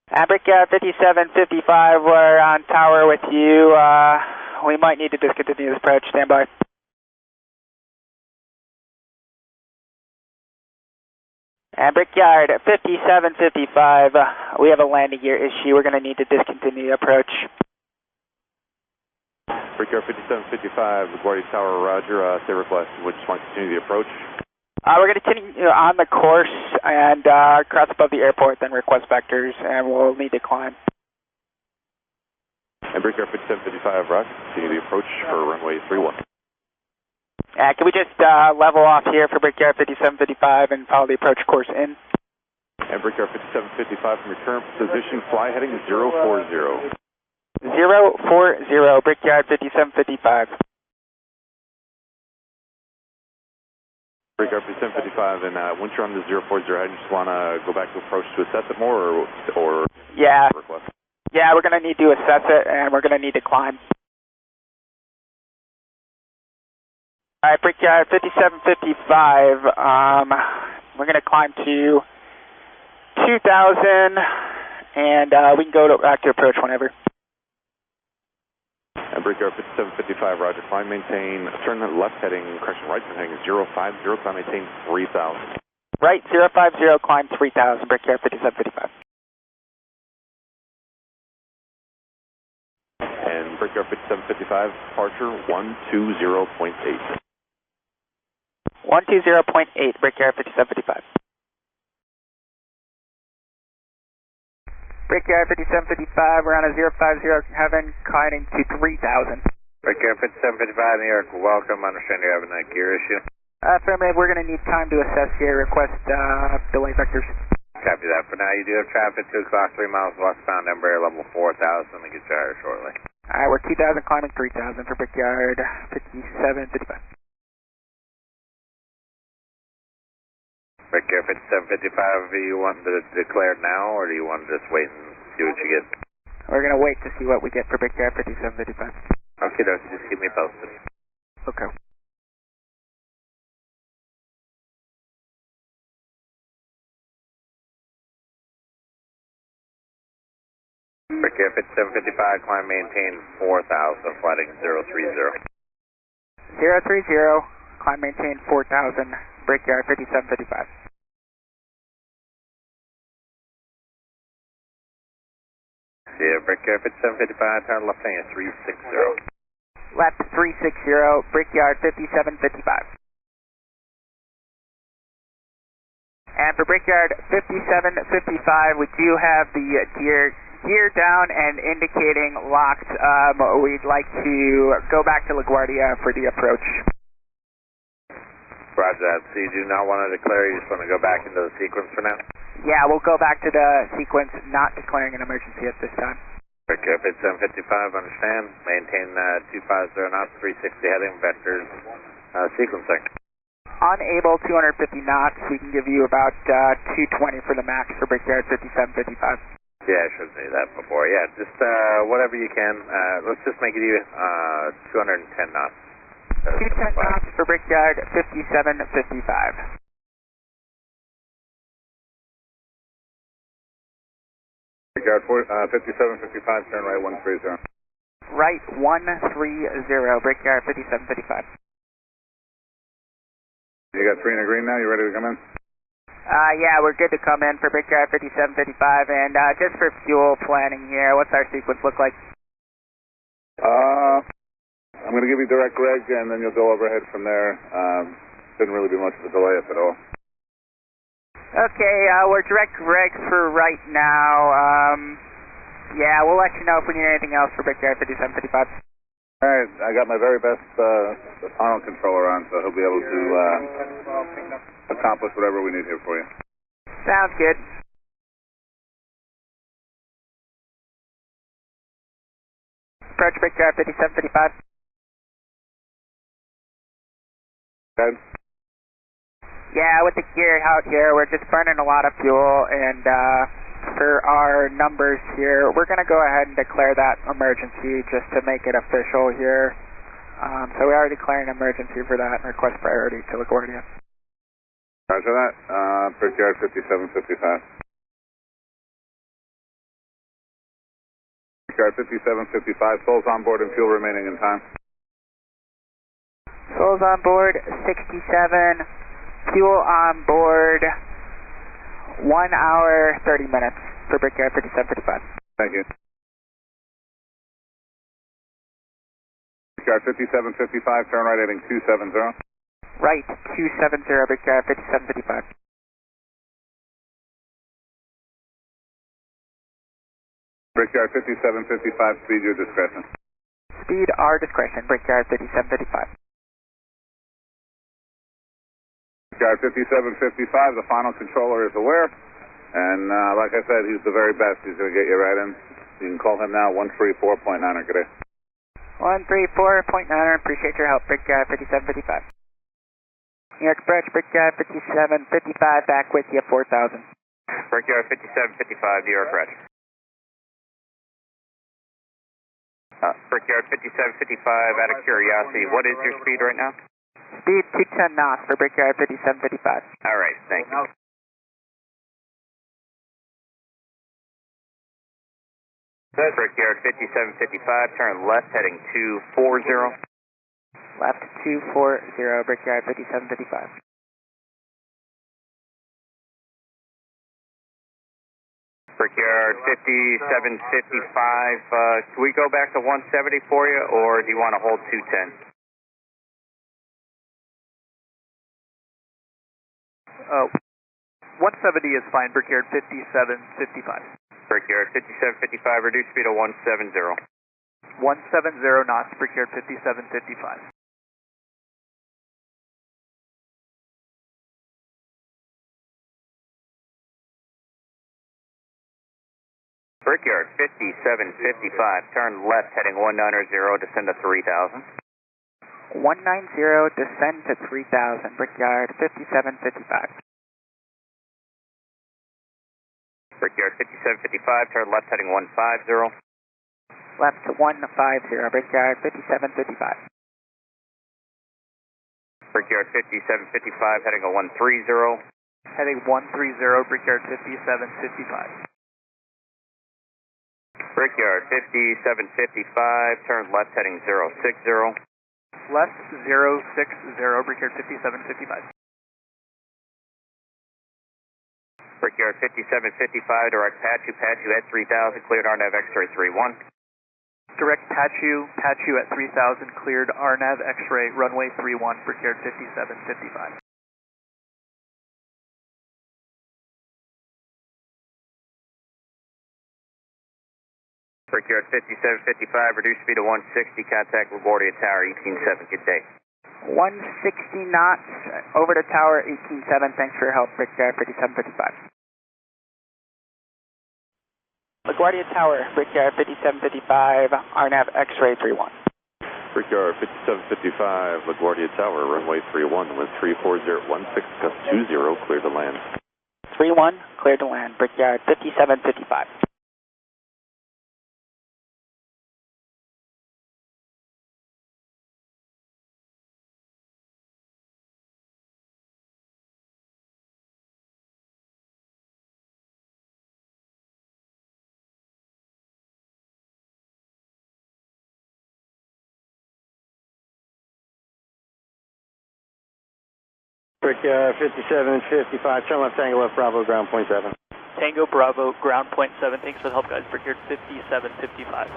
Brickyard 5755, we're on tower with you. We might need to discontinue this approach. Stand by. Brickyard 5755, we have a landing gear issue. We're going to need to discontinue the approach. Brickyard 5755, LaGuardia Tower, roger. Say request. We just want to continue the approach. We're going to continue on the course and cross above the airport, then request vectors, and we'll need to climb. And Brickyard 5755, roger. Continue the approach for runway 31. Can we just level off here for Brickyard 5755 and follow the approach course in? And Brickyard 5755 from your current position, fly heading 040. 040, Brickyard 5755. Brickyard 5755, and once you're on the 040, I just want to go back to approach to assess it more, or yeah, request? Yeah, we're going to need to assess it, and we're going to need to climb. All right, Brickyard 5755, we're going to climb to 2,000, and we can go back to approach whenever. And Brickyard 5755, roger. Climb, maintain, turn left heading, correction, right heading 050, climb, maintain 3,000. Right, 050, climb 3,000, Brickyard 5755. And Brickyard 5755, departure 120.8. 120.8, Brickyard 5755. Brickyard 5755, we're on a 050 heaven, climbing to 3,000. Brickyard 5755, New York, welcome. Understand you have a night gear issue. Affirmative, we're going to need time to assess here. Request delay vectors. Copy that. For now, you do have traffic 2 o'clock, 3 miles westbound, Embraer level 4,000. We get you higher shortly. Alright, we're 2,000, climbing 3,000 for Brickyard 5755. Brickyard 5755, do you want to declare now, or do you want to just wait and see what you get? We're going to wait to see what we get for Brickyard 5755. Okay, just keep me posted. Okay. Brickyard 5755, climb, maintain 4,000, flighting 030. 030, climb, maintain 4,000, Brickyard 5755. Yeah, Brickyard 5755, turn left heading 360. Left 360, Brickyard 5755. And for Brickyard 5755, we do have the gear down and indicating locked. We'd like to go back to LaGuardia for the approach. Roger that. So you do not want to declare, you just want to go back into the sequence for now? Yeah, we'll go back to the sequence, not declaring an emergency at this time. Brickyard 5755, understand. Maintain 250 knots, 360 heading, vectors, sequencing. Unable 250 knots, we can give you about 220 for the max for Brickyard 5755. Yeah, I should say that before. Yeah, just whatever you can. Let's just make it even 210 knots. 210 knots for Brickyard 5755. Brickyard 5755, turn right 130. Right 130, Brickyard 5755. You got 3 in the green now, you ready to come in? Yeah, we're good to come in for Brickyard 5755, and just for fuel planning here, what's our sequence look like? I'm going to give you direct reg, and then you'll go overhead from there. Shouldn't really be much of a delay, if at all. Okay, we're direct reg for right now. Yeah, we'll let you know if we need anything else for Brickyard 5755. Alright, I got my very best tonneau controller on, so he'll be able to accomplish whatever we need here for you. Sounds good. Approach Brickyard 5755. Good. Yeah, with the gear out here, we're just burning a lot of fuel, and for our numbers here, we're going to go ahead and declare that emergency just to make it official here. So we are declaring an emergency for that and request priority to LaGuardia. Roger that. Brickyard 5755. Brickyard 5755, souls on board and fuel remaining in time. Souls on board 67, fuel on board 1 hour 30 minutes for Brickyard 5755. Thank you. Brickyard 5755, turn right heading 270. Right 270, Brickyard 5755. Brickyard 5755, speed your discretion. Speed our discretion, Brickyard 5755. Brickyard 5755, the final controller is aware, and like I said, he's the very best. He's going to get you right in. You can call him now, 134.9er. Good day. 134.9er, appreciate your help, Brickyard 5755. New York Bridge, Brickyard 5755, back with you, 4,000. Brickyard 5755, New York Bridge. Brickyard 5755, out of curiosity, what is your speed right now? Speed 210 knots for Brickyard 5755. All right, thank you. Brickyard 5755, turn left heading 240. Left 240, Brickyard 5755. Brickyard 5755, can we go back to 170 for you, or do you want to hold 210? 170 is fine, Brickyard 5755. Brickyard 5755, reduce speed to 170. 170 knots, Brickyard 5755. Brickyard 5755, turn left heading 190, descend to 3000. 190, descend to 3000, Brickyard 5755. Brickyard 5755, turn left heading 150. Left 150, Brickyard 5755. Brickyard 5755, heading a 130. Heading 130, Brickyard 5755. Brickyard 5755, turn left heading 060. Left 060, Brickyard 5755. Brickyard 5755, direct Pachu at 3000, cleared RNAV X-ray 31. Direct Pachu at 3000, cleared RNAV X-ray runway 31, Brickyard 5755. Brickyard 5755, reduce speed to 160, contact LaGuardia Tower 187, good day. 160 knots, over to Tower 187, thanks for your help, Brickyard 5755. LaGuardia Tower, Brickyard 5755, RNAV X-ray 31. Brickyard 5755, LaGuardia Tower, runway 31, with 34016, gust 20, clear to land. 31, clear to land, Brickyard 5755. Brickyard 5755, turn left Tango left Bravo, ground point 7. Tango Bravo, ground point 7, thanks for the help guys, Brickyard 5755.